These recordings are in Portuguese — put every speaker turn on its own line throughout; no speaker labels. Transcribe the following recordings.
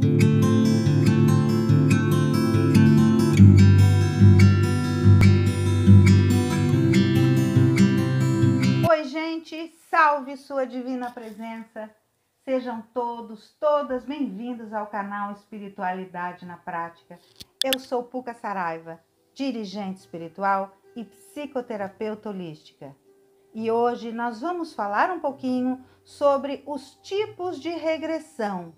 Oi, gente, salve sua divina presença. Sejam todos, todas bem-vindos ao canal Espiritualidade na Prática. Eu sou Puca Saraiva, dirigente espiritual e psicoterapeuta holística. E hoje nós vamos falar um pouquinho sobre os tipos de regressão.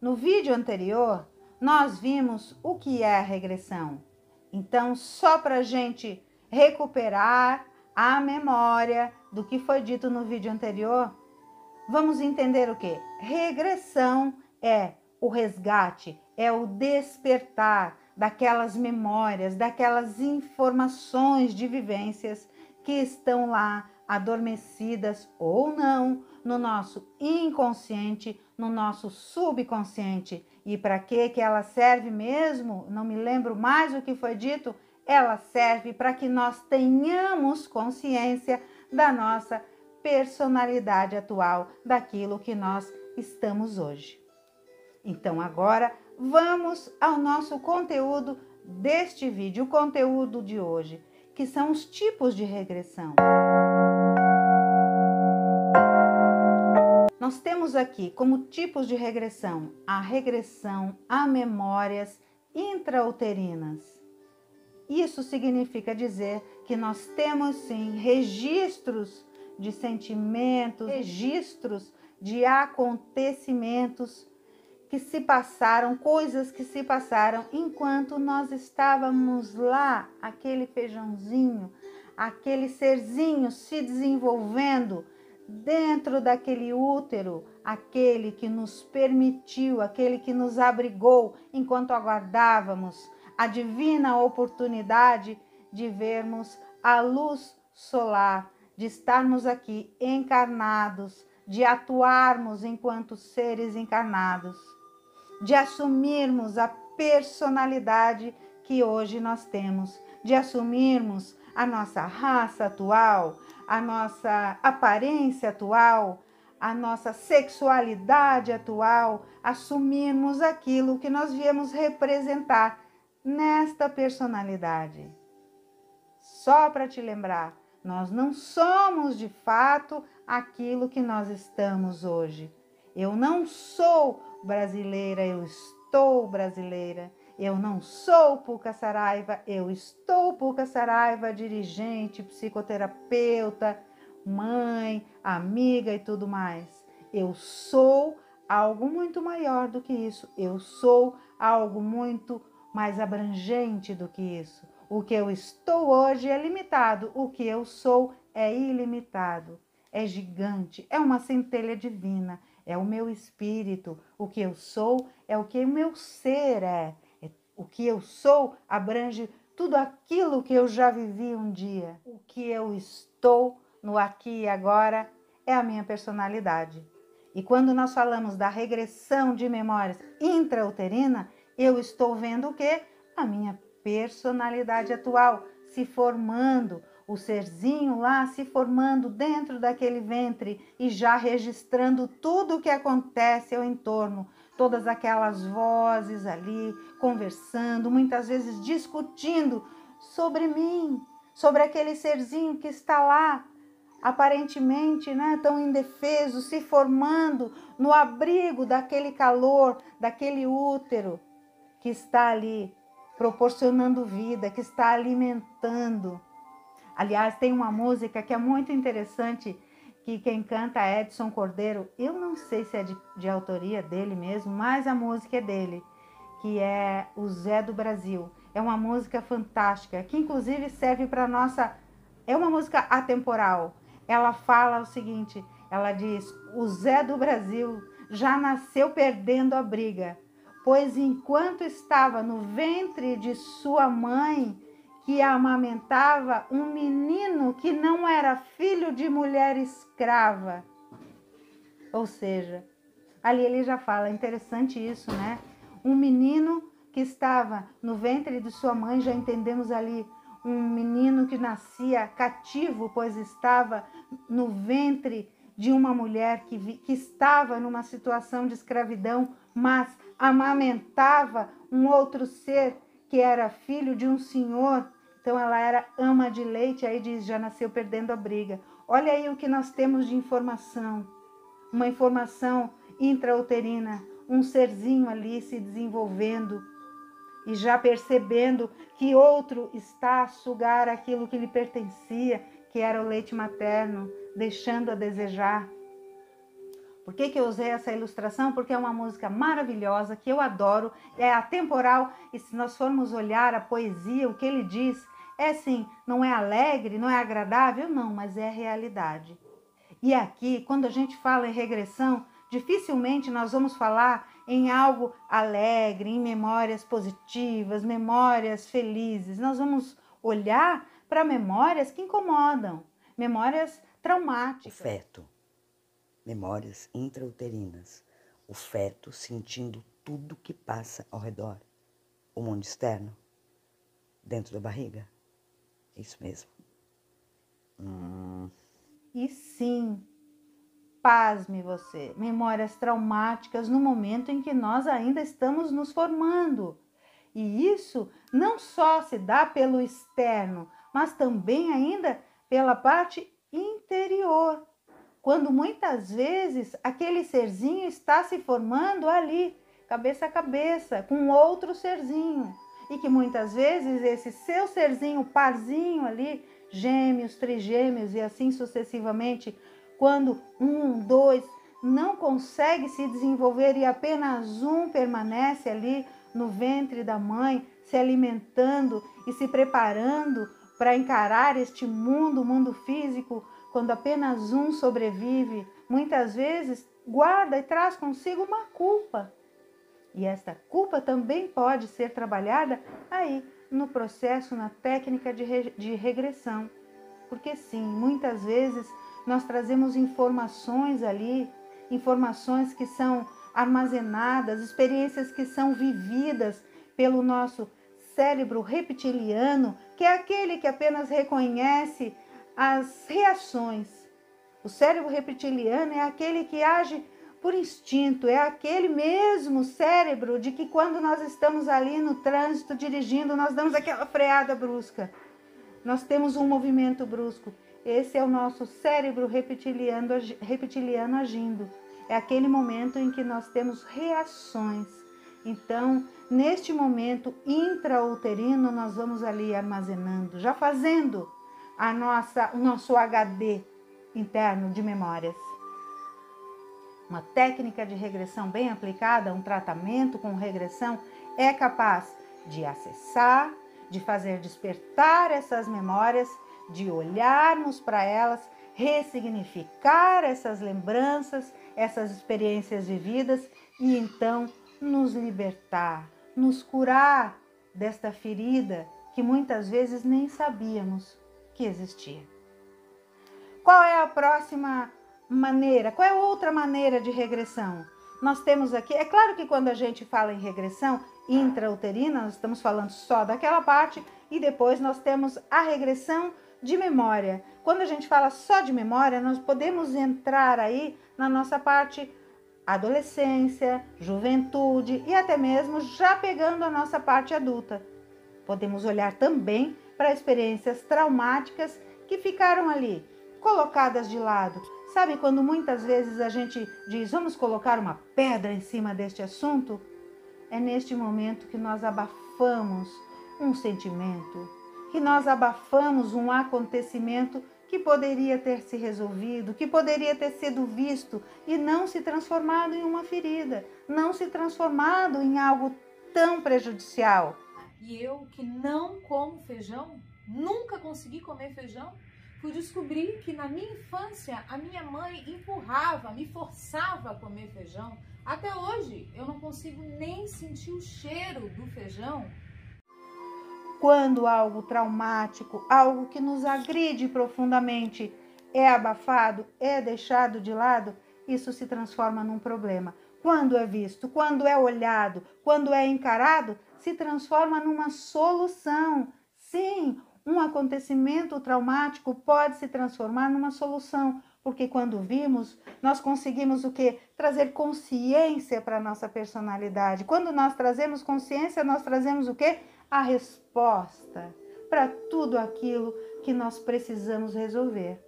No vídeo anterior, nós vimos o que é a regressão. Então, só para a gente recuperar a memória do que foi dito no vídeo anterior, vamos entender o que? Regressão é o resgate, é o despertar daquelas memórias, daquelas informações de vivências que estão lá adormecidas ou não no nosso inconsciente, no nosso subconsciente. E para que ela serve mesmo? Não me lembro mais o que foi dito. Ela serve para que nós tenhamos consciência da nossa personalidade atual, daquilo que nós estamos hoje. Então agora vamos ao nosso conteúdo deste vídeo, o conteúdo de hoje, que são os tipos de regressão. Nós temos aqui como tipos de regressão a regressão a memórias intrauterinas. Isso significa dizer que nós temos sim registros de sentimentos, registros de acontecimentos que se passaram, coisas que se passaram enquanto nós estávamos lá, aquele feijãozinho, aquele serzinho se desenvolvendo dentro daquele útero, aquele que nos permitiu, aquele que nos abrigou enquanto aguardávamos a divina oportunidade de vermos a luz solar, de estarmos aqui encarnados, de atuarmos enquanto seres encarnados, de assumirmos a personalidade que hoje nós temos, de assumirmos a nossa raça atual, a nossa aparência atual, a nossa sexualidade atual, assumirmos aquilo que nós viemos representar nesta personalidade. Só para te lembrar, nós não somos de fato aquilo que nós estamos hoje. Eu não sou brasileira, eu estou brasileira. Eu não sou Puca Saraiva, eu estou Puca Saraiva, dirigente, psicoterapeuta, mãe, amiga e tudo mais. Eu sou algo muito maior do que isso. Eu sou algo muito mais abrangente do que isso. O que eu estou hoje é limitado, o que eu sou é ilimitado, é gigante, é uma centelha divina, é o meu espírito. O que eu sou é o que o meu ser é. O que eu sou abrange tudo aquilo que eu já vivi um dia. O que eu estou no aqui e agora é a minha personalidade. E quando nós falamos da regressão de memórias intrauterina, eu estou vendo o quê? A minha personalidade atual se formando, o serzinho lá se formando dentro daquele ventre e já registrando tudo o que acontece ao entorno, todas aquelas vozes ali conversando, muitas vezes discutindo sobre mim, sobre aquele serzinho que está lá, aparentemente, né, tão indefeso, se formando no abrigo daquele calor, daquele útero que está ali proporcionando vida, que está alimentando. Aliás, tem uma música que é muito interessante, que quem canta é Edson Cordeiro. Eu não sei se é de autoria dele mesmo, mas a música é dele, que é o Zé do Brasil. É uma música fantástica, que inclusive serve para nossa... É uma música atemporal. Ela fala o seguinte, ela diz: o Zé do Brasil já nasceu perdendo a briga, pois enquanto estava no ventre de sua mãe, que amamentava um menino que não era filho de mulher escrava. Ou seja, ali ele já fala, interessante isso, né? Um menino que estava no ventre de sua mãe, já entendemos ali, um menino que nascia cativo, pois estava no ventre de uma mulher que estava numa situação de escravidão, mas amamentava um outro ser que era filho de um senhor. Então ela era ama de leite, aí diz, já nasceu perdendo a briga. Olha aí o que nós temos de informação. Uma informação intrauterina, um serzinho ali se desenvolvendo e já percebendo que outro está a sugar aquilo que lhe pertencia, que era o leite materno, deixando a desejar. Por que eu usei essa ilustração? Porque é uma música maravilhosa, que eu adoro, é atemporal, e se nós formos olhar a poesia, o que ele diz, é assim, não é alegre, não é agradável, não, mas é realidade. E aqui, quando a gente fala em regressão, dificilmente nós vamos falar em algo alegre, em memórias positivas, memórias felizes. Nós vamos olhar para memórias que incomodam, memórias traumáticas.
O feto, memórias intrauterinas. O feto sentindo tudo que passa ao redor. O mundo externo, dentro da barriga. Isso mesmo.
E sim, pasme você, memórias traumáticas no momento em que nós ainda estamos nos formando. E isso não só se dá pelo externo, mas também ainda pela parte interior. Quando muitas vezes aquele serzinho está se formando ali, cabeça a cabeça, com outro serzinho. E que muitas vezes esse seu serzinho, parzinho ali, gêmeos, trigêmeos e assim sucessivamente, quando um, dois, não consegue se desenvolver e apenas um permanece ali no ventre da mãe, se alimentando e se preparando para encarar este mundo, o mundo físico, quando apenas um sobrevive, muitas vezes guarda e traz consigo uma culpa. E esta culpa também pode ser trabalhada aí no processo, na técnica de regressão. Porque sim, muitas vezes nós trazemos informações ali, informações que são armazenadas, experiências que são vividas pelo nosso cérebro reptiliano, que é aquele que apenas reconhece as reações. O cérebro reptiliano é aquele que age por instinto, é aquele mesmo cérebro de que quando nós estamos ali no trânsito dirigindo, nós damos aquela freada brusca. Nós temos um movimento brusco. Esse é o nosso cérebro reptiliano agindo. É aquele momento em que nós temos reações. Então, neste momento intrauterino, nós vamos ali armazenando, já fazendo o nosso HD interno de memórias. Uma técnica de regressão bem aplicada, um tratamento com regressão, é capaz de acessar, de fazer despertar essas memórias, de olharmos para elas, ressignificar essas lembranças, essas experiências vividas e então nos libertar, nos curar desta ferida que muitas vezes nem sabíamos que existia. Qual é a próxima maneira? Qual é outra maneira de regressão? Nós temos aqui, é claro que quando a gente fala em regressão intrauterina, nós estamos falando só daquela parte e depois nós temos a regressão de memória. Quando a gente fala só de memória, nós podemos entrar aí na nossa parte adolescência, juventude e até mesmo já pegando a nossa parte adulta. Podemos olhar também para experiências traumáticas que ficaram ali, colocadas de lado. Sabe quando muitas vezes a gente diz, vamos colocar uma pedra em cima deste assunto? É neste momento que nós abafamos um sentimento, que nós abafamos um acontecimento que poderia ter se resolvido, que poderia ter sido visto e não se transformado em uma ferida, não se transformado em algo tão prejudicial.
E eu que não como feijão, nunca consegui comer feijão, fui descobrir que na minha infância a minha mãe empurrava, me forçava a comer feijão. Até hoje eu não consigo nem sentir o cheiro do feijão.
Quando algo traumático, algo que nos agride profundamente é abafado, é deixado de lado, isso se transforma num problema. Quando é visto, quando é olhado, quando é encarado, se transforma numa solução. Sim, um acontecimento traumático pode se transformar numa solução. Porque quando vimos, nós conseguimos o quê? Trazer consciência para a nossa personalidade. Quando nós trazemos consciência, nós trazemos o quê? A resposta para tudo aquilo que nós precisamos resolver.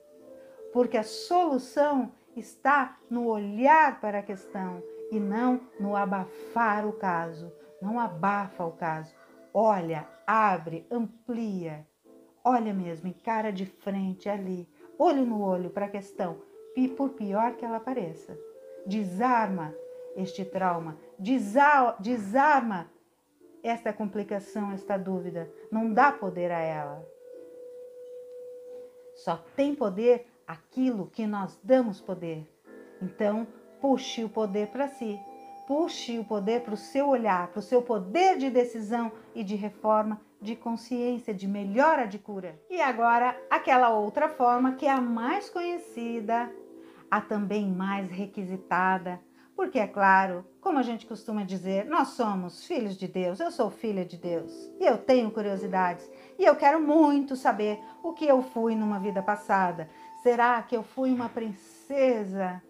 Porque a solução está no olhar para a questão e não no abafar o caso. Não abafa o caso. Olha, abre, amplia. Olha mesmo, encara de frente ali, olho no olho para a questão, por pior que ela pareça. Desarma este trauma, desarma esta complicação, esta dúvida. Não dá poder a ela. Só tem poder aquilo que nós damos poder. Então, puxe o poder para si. Puxe o poder para o seu olhar, para o seu poder de decisão e de reforma, de consciência, de melhora, de cura. E agora, aquela outra forma que é a mais conhecida, a também mais requisitada, porque é claro, como a gente costuma dizer, nós somos filhos de Deus, eu sou filha de Deus, e eu tenho curiosidades, e eu quero muito saber o que eu fui numa vida passada. Será que eu fui uma princesa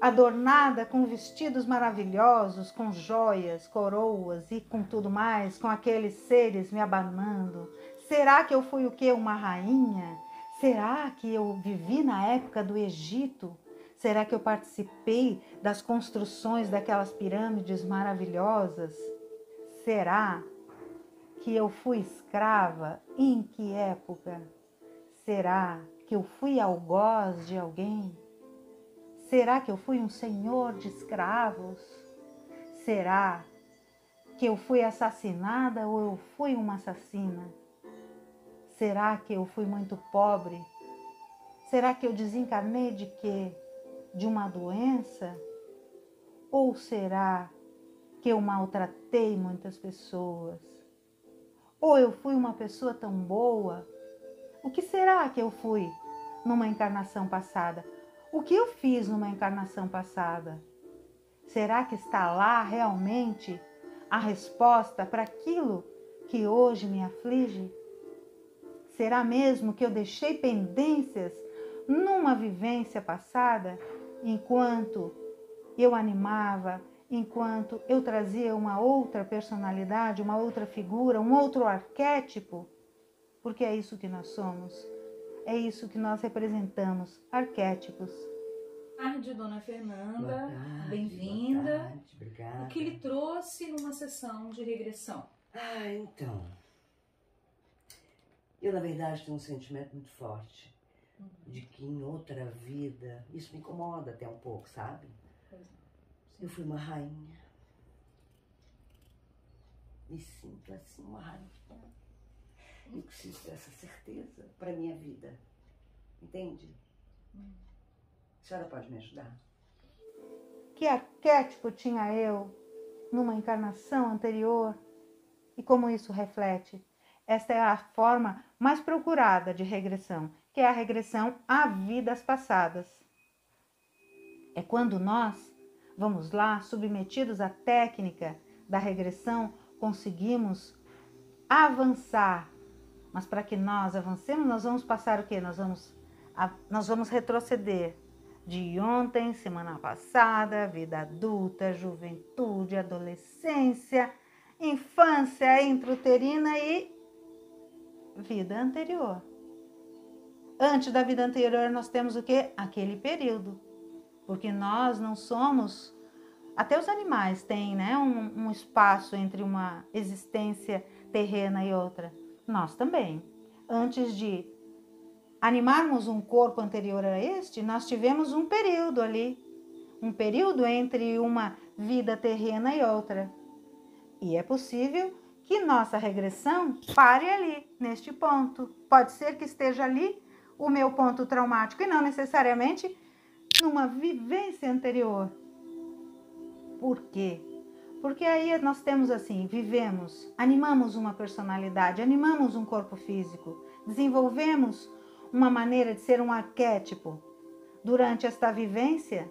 adornada com vestidos maravilhosos, com joias, coroas e com tudo mais, com aqueles seres me abanando? Será que eu fui o quê? Uma rainha? Será que eu vivi na época do Egito? Será que eu participei das construções daquelas pirâmides maravilhosas? Será que eu fui escrava? Em que época? Será que eu fui algoz de alguém? Será que eu fui um senhor de escravos? Será que eu fui assassinada ou eu fui uma assassina? Será que eu fui muito pobre? Será que eu desencarnei de quê? De uma doença? Ou será que eu maltratei muitas pessoas? Ou eu fui uma pessoa tão boa? O que será que eu fui numa encarnação passada? O que eu fiz numa encarnação passada? Será que está lá realmente a resposta para aquilo que hoje me aflige? Será mesmo que eu deixei pendências numa vivência passada, enquanto eu animava, enquanto eu trazia uma outra personalidade, uma outra figura, um outro arquétipo? Porque é isso que nós somos. É isso que nós representamos, arquétipos.
Boa tarde, dona Fernanda.
Bem-vinda.
Bem-vinda.
Boa tarde, obrigada.
O que lhe trouxe numa sessão de regressão?
Então, eu na verdade tenho um sentimento muito forte de que em outra vida, isso me incomoda até um pouco, sabe? Eu fui uma rainha. Me sinto assim, uma rainha. Eu preciso dessa certeza para minha vida. Entende? A senhora pode me ajudar?
Que arquétipo tinha eu numa encarnação anterior? E como isso reflete? Esta é a forma mais procurada de regressão, que é a regressão a vidas passadas. É quando nós, vamos lá, submetidos à técnica da regressão, conseguimos avançar. Mas para que nós avancemos, nós vamos passar o quê? Nós vamos retroceder de ontem, semana passada, vida adulta, juventude, adolescência, infância intrauterina e vida anterior. Antes da vida anterior nós temos o quê? Aquele período. Porque nós não somos... Até os animais têm, né, um espaço entre uma existência terrena e outra. Nós também. Antes de animarmos um corpo anterior a este, nós tivemos um período ali. Um período entre uma vida terrena e outra. E é possível que nossa regressão pare ali, neste ponto. Pode ser que esteja ali o meu ponto traumático e não necessariamente numa vivência anterior. Por quê? Porque aí nós temos assim, vivemos, animamos uma personalidade, animamos um corpo físico, desenvolvemos uma maneira de ser um arquétipo. Durante esta vivência,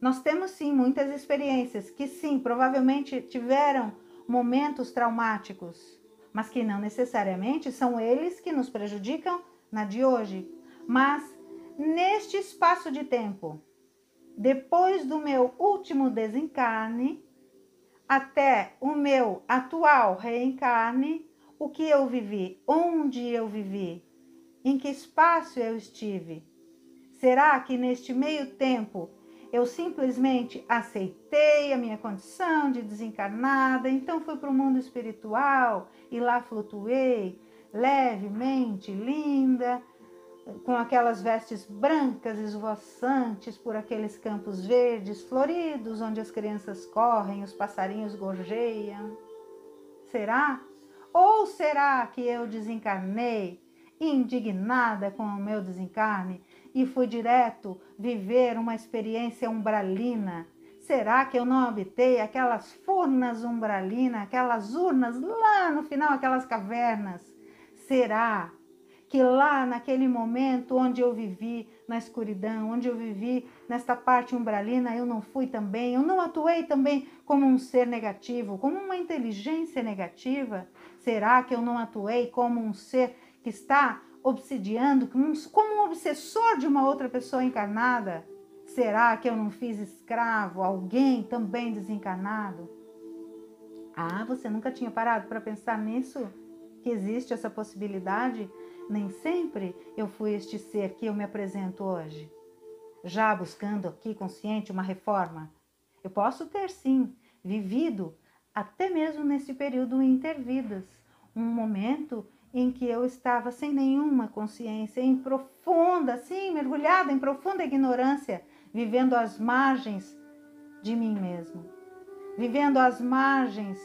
nós temos sim muitas experiências que sim, provavelmente tiveram momentos traumáticos, mas que não necessariamente são eles que nos prejudicam na de hoje. Mas neste espaço de tempo, depois do meu último desencarne, até o meu atual reencarne, o que eu vivi, onde eu vivi, em que espaço eu estive. Será que neste meio tempo eu simplesmente aceitei a minha condição de desencarnada, então fui para o mundo espiritual e lá flutuei levemente, linda, com aquelas vestes brancas esvoaçantes por aqueles campos verdes floridos, onde as crianças correm, os passarinhos gorjeiam? Será? Ou será que eu desencarnei, indignada com o meu desencarne, e fui direto viver uma experiência umbralina? Será que eu não habitei aquelas furnas umbralinas, aquelas urnas lá no final, aquelas cavernas? Será que lá naquele momento onde eu vivi na escuridão, onde eu vivi nesta parte umbralina, eu não fui também, eu não atuei também como um ser negativo, como uma inteligência negativa? Será que eu não atuei como um ser que está obsidiando, como um obsessor de uma outra pessoa encarnada? Será que eu não fiz escravo alguém também desencarnado? Ah, você nunca tinha parado para pensar nisso? Que existe essa possibilidade? Nem sempre eu fui este ser que eu me apresento hoje. Já buscando aqui consciente uma reforma, eu posso ter sim vivido, até mesmo nesse período intervidas, um momento em que eu estava sem nenhuma consciência, em profunda, sim, mergulhada em profunda ignorância, vivendo às margens de mim mesmo, vivendo às margens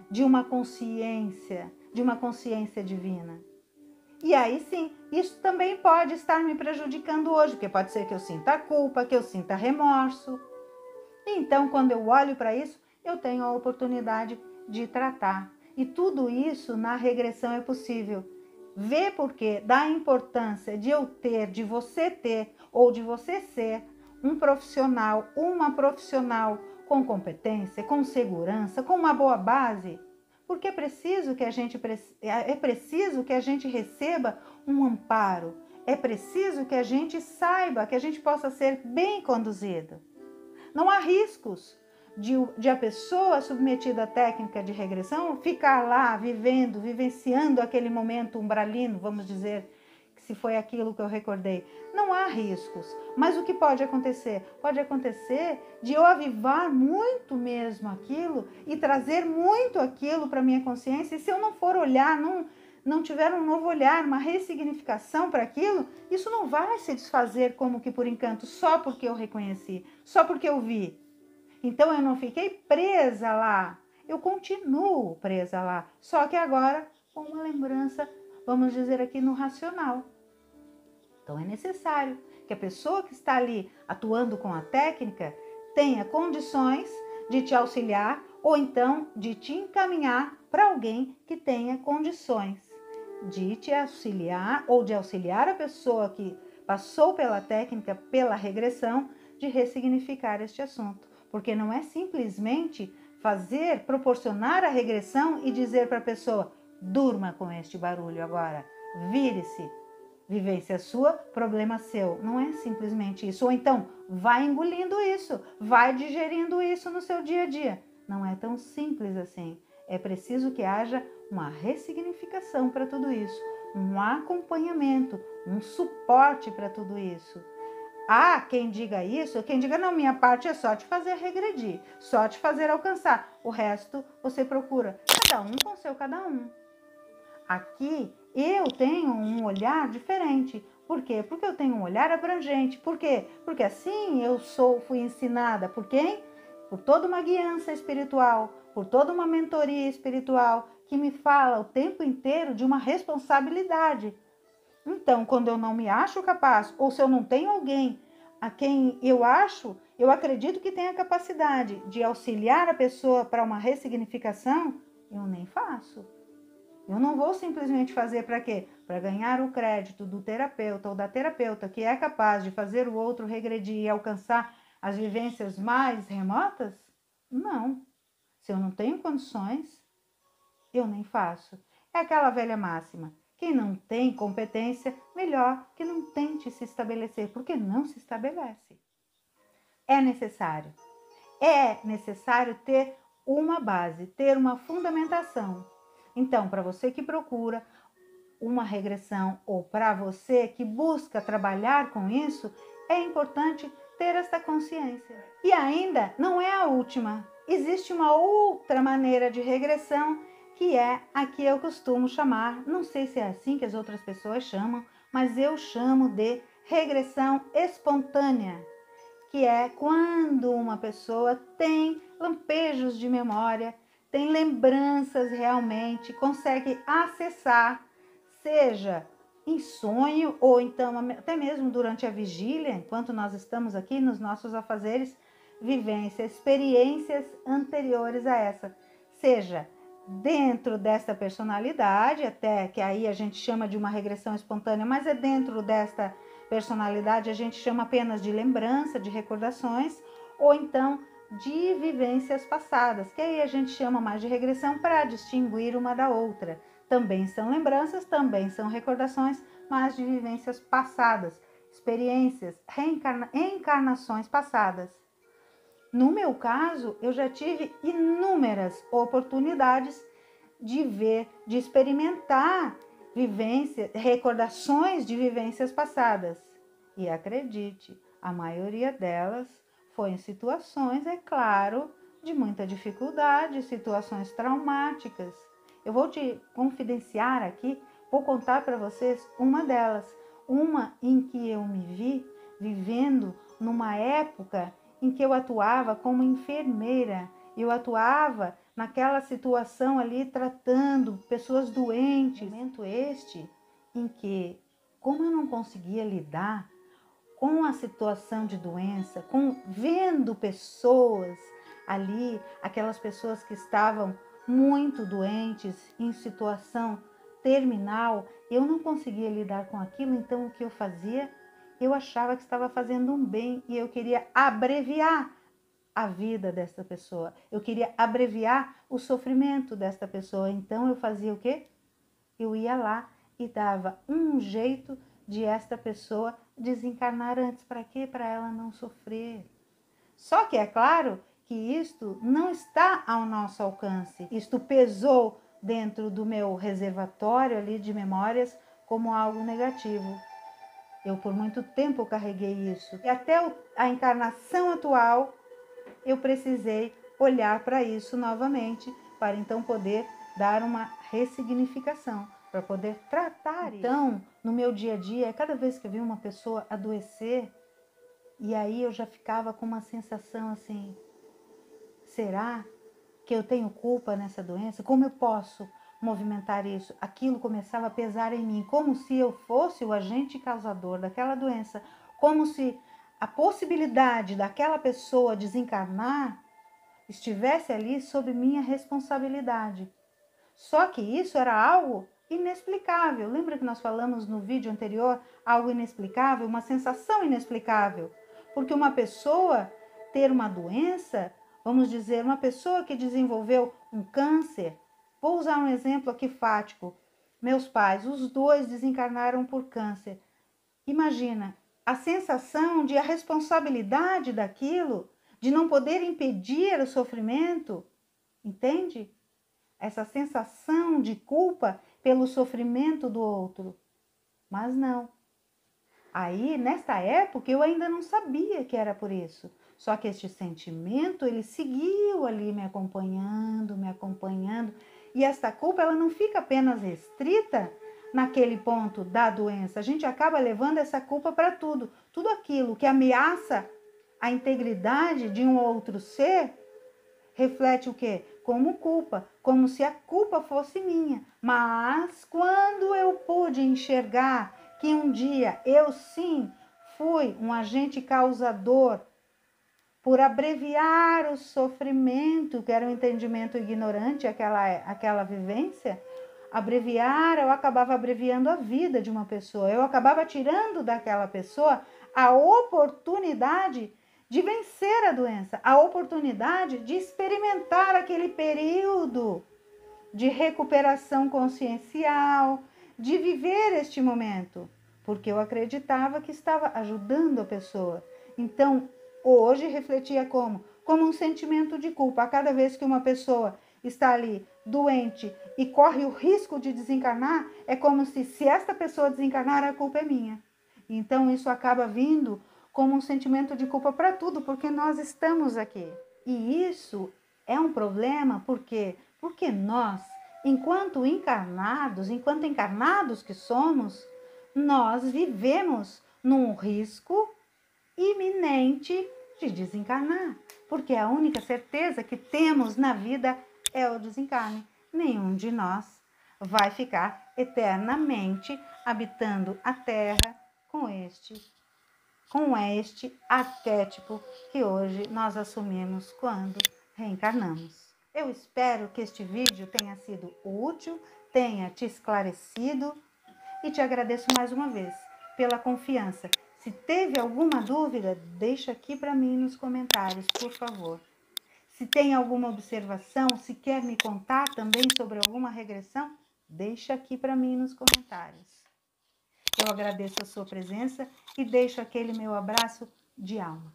de uma consciência divina. E aí sim, isso também pode estar me prejudicando hoje, porque pode ser que eu sinta culpa, que eu sinta remorso. Então, quando eu olho para isso, eu tenho a oportunidade de tratar. E tudo isso na regressão é possível. Vê porque da importância de eu ter, de você ter, ou de você ser um profissional, uma profissional com competência, com segurança, com uma boa base. Porque é preciso que a gente receba um amparo, é preciso que a gente saiba, que a gente possa ser bem conduzido. Não há riscos de a pessoa submetida à técnica de regressão ficar lá vivendo, vivenciando aquele momento umbralino, vamos dizer, que se foi aquilo que eu recordei. Não há riscos, mas o que pode acontecer? Pode acontecer de eu avivar muito mesmo aquilo e trazer muito aquilo para minha consciência, e se eu não for olhar, não tiver um novo olhar, uma ressignificação para aquilo, isso não vai se desfazer como que por encanto, só porque eu reconheci, só porque eu vi. Então eu não fiquei presa lá, eu continuo presa lá, só que agora com uma lembrança, vamos dizer aqui, no racional. Então é necessário que a pessoa que está ali atuando com a técnica tenha condições de te auxiliar ou então de te encaminhar para alguém que tenha condições de te auxiliar ou de auxiliar a pessoa que passou pela técnica, pela regressão, de ressignificar este assunto. Porque não é simplesmente proporcionar a regressão e dizer para a pessoa: durma com este barulho agora, vire-se, vivência sua, problema seu. Não é simplesmente isso. Ou então, vai engolindo isso, vai digerindo isso no seu dia a dia. Não é tão simples assim. É preciso que haja uma ressignificação para tudo isso, um acompanhamento, um suporte para tudo isso. Há quem diga isso, quem diga, não, minha parte é só te fazer regredir, só te fazer alcançar. O resto você procura, cada um com seu cada um. Aqui eu tenho um olhar diferente. Por quê? Porque eu tenho um olhar abrangente. Por quê? Porque assim fui ensinada. Por quem? Por toda uma guiança espiritual, por toda uma mentoria espiritual que me fala o tempo inteiro de uma responsabilidade. Então, quando eu não me acho capaz, ou se eu não tenho alguém a quem eu acredito que tenha capacidade de auxiliar a pessoa para uma ressignificação, eu nem faço. Eu não vou simplesmente fazer para quê? Para ganhar o crédito do terapeuta ou da terapeuta que é capaz de fazer o outro regredir e alcançar as vivências mais remotas? Não. Se eu não tenho condições, eu nem faço. É aquela velha máxima. Quem não tem competência, melhor que não tente se estabelecer, porque não se estabelece. É necessário ter uma base, ter uma fundamentação. Então, para você que procura uma regressão ou para você que busca trabalhar com isso, é importante ter esta consciência. E ainda não é a última. Existe uma outra maneira de regressão, que é a que eu costumo chamar, não sei se é assim que as outras pessoas chamam, mas eu chamo de regressão espontânea, que é quando uma pessoa tem lampejos de memória, tem lembranças realmente, consegue acessar, seja em sonho ou então até mesmo durante a vigília, enquanto nós estamos aqui nos nossos afazeres, vivências, experiências anteriores a essa, seja dentro desta personalidade, até que aí a gente chama de uma regressão espontânea, mas é dentro desta personalidade a gente chama apenas de lembrança, de recordações, ou então de vivências passadas, que aí a gente chama mais de regressão para distinguir uma da outra. Também são lembranças, também são recordações, mas de vivências passadas, experiências, reencarnações passadas. No meu caso, eu já tive inúmeras oportunidades de ver, de experimentar vivências, recordações de vivências passadas. E acredite, a maioria delas foi em situações, é claro, de muita dificuldade, situações traumáticas. Eu vou te confidenciar aqui, vou contar para vocês uma delas, uma em que eu me vi vivendo numa época em que eu atuava como enfermeira, eu atuava naquela situação ali tratando pessoas doentes. Momento este em que, como eu não conseguia lidar com a situação de doença, vendo pessoas ali, aquelas pessoas que estavam muito doentes, em situação terminal, eu não conseguia lidar com aquilo, então o que eu fazia? Eu achava que estava fazendo um bem e eu queria abreviar a vida desta pessoa. Eu queria abreviar o sofrimento desta pessoa. Então eu fazia o quê? Eu ia lá e dava um jeito de esta pessoa desencarnar antes. Para quê? Para ela não sofrer. Só que é claro que isto não está ao nosso alcance. Isto pesou dentro do meu reservatório ali de memórias como algo negativo. Eu por muito tempo carreguei isso. E até a encarnação atual, eu precisei olhar para isso novamente, para então poder dar uma ressignificação, para poder tratar isso. Então, no meu dia a dia, cada vez que eu vi uma pessoa adoecer, e aí eu já ficava com uma sensação assim, será que eu tenho culpa nessa doença? Como eu posso movimentar isso? Aquilo começava a pesar em mim, como se eu fosse o agente causador daquela doença, como se a possibilidade daquela pessoa desencarnar estivesse ali sob minha responsabilidade. Só que isso era algo inexplicável. Lembra que nós falamos no vídeo anterior? Algo inexplicável, uma sensação inexplicável. Porque uma pessoa ter uma doença, vamos dizer, uma pessoa que desenvolveu um câncer, vou usar um exemplo aqui fático. Meus pais, os dois desencarnaram por câncer. Imagina a sensação de a responsabilidade daquilo, de não poder impedir o sofrimento, entende? Essa sensação de culpa pelo sofrimento do outro. Mas não. Aí, nesta época, eu ainda não sabia que era por isso. Só que este sentimento, ele seguiu ali me acompanhando. E esta culpa, ela não fica apenas restrita naquele ponto da doença. A gente acaba levando essa culpa para tudo. Tudo aquilo que ameaça a integridade de um outro ser, reflete o quê? Como culpa, como se a culpa fosse minha. Mas quando eu pude enxergar que um dia eu sim fui um agente causador por abreviar o sofrimento, que era um entendimento ignorante, aquela vivência, eu acabava abreviando a vida de uma pessoa, eu acabava tirando daquela pessoa a oportunidade de vencer a doença, a oportunidade de experimentar aquele período de recuperação consciencial, de viver este momento, porque eu acreditava que estava ajudando a pessoa. Então, hoje refletia como um sentimento de culpa. A cada vez que uma pessoa está ali doente e corre o risco de desencarnar, é como se esta pessoa desencarnar, a culpa é minha. Então, isso acaba vindo como um sentimento de culpa para tudo, porque nós estamos aqui. E isso é um problema, por quê? Porque nós, enquanto encarnados que somos, nós vivemos num risco iminente de desencarnar, porque a única certeza que temos na vida é o desencarne. Nenhum de nós vai ficar eternamente habitando a Terra com este arquétipo que hoje nós assumimos quando reencarnamos. Eu espero que este vídeo tenha sido útil, tenha te esclarecido e te agradeço mais uma vez pela confiança. Se teve alguma dúvida, deixa aqui para mim nos comentários, por favor. Se tem alguma observação, se quer me contar também sobre alguma regressão, deixa aqui para mim nos comentários. Eu agradeço a sua presença e deixo aquele meu abraço de alma.